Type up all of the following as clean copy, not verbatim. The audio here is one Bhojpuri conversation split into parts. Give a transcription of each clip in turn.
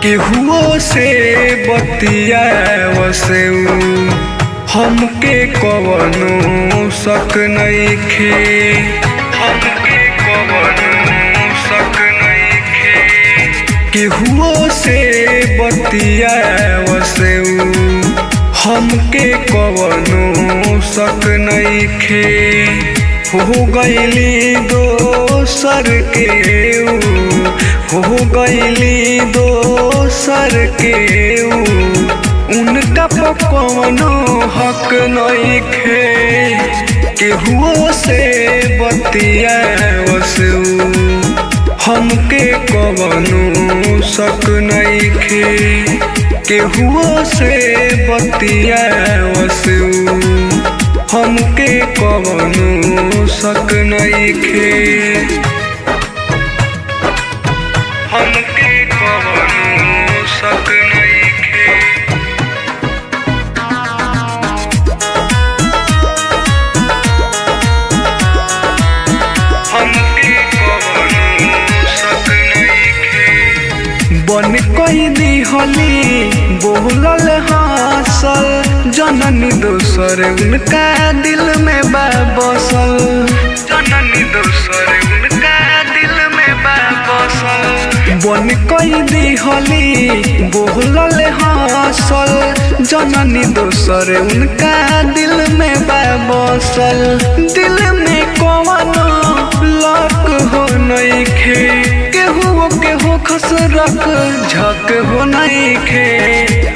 केहुओ से बतियावसे हमके कवनो शक नइखे। हमके कवनो शक नइखे। केहुओ से बतियावसे हमके कवनो शक नइखे। हो गइली दोसर के हो गइली दोसर के उनका कवनो हक नइखे। केहुओ से बतियावसे हमके कवनो शक नइखे। केहुओ से बतियावसे हमके कवनो शक नइखे। हमके कवनो शक नइखे। हमके कवनो शक नइखे। बन कई दिहली बोलल हासल जननी दोसर उनका दिल में बा बसल। जननी दोसर उनका दिल में बा बसल। बन कई दिहली बोलल हासल जननी दोसर उनका दिल में बा बसल। दिल में कवनो लक हो नइखे। केहुओ के हो खसरक झक हो नइखे।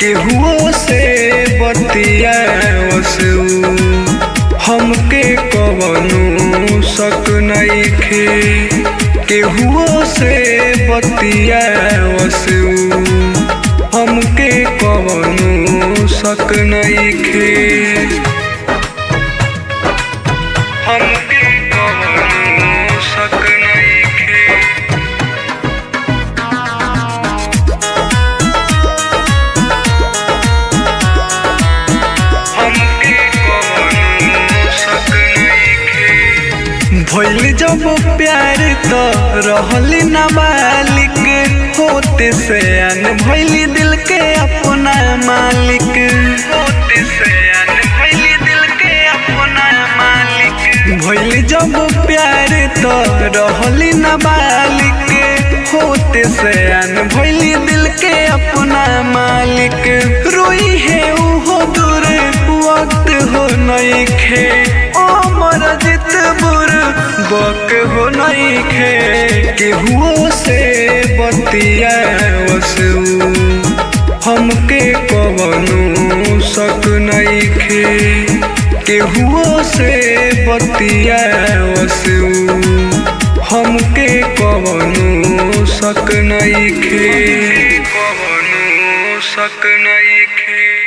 केहुओ से बतियावसे हमके कवनो शक नइखे। केहुओ से बतियावसे हमके कवनो शक नइखे। हमके कवनो शक नइखे। हमके कवनो शक नइखे। भइल जब प्यार त रहली नाबालिग होते से अन भइली दिल के अपना मालिक। होते से अन भइली दिल के अपना मालिक। भइल जब प्यार त रहली नाबालिग होते से अन भइली दिल के अपना मालिक। रोई है उहो दूर वक्त हो नइखे। अमर जित बुर बक हो नइखे। केहुओ से बतियावसे हमके कवनो शक नइखे। केहुओ से बतियावसे हमके कवनो शक नइखे। कवनो शक नइखे।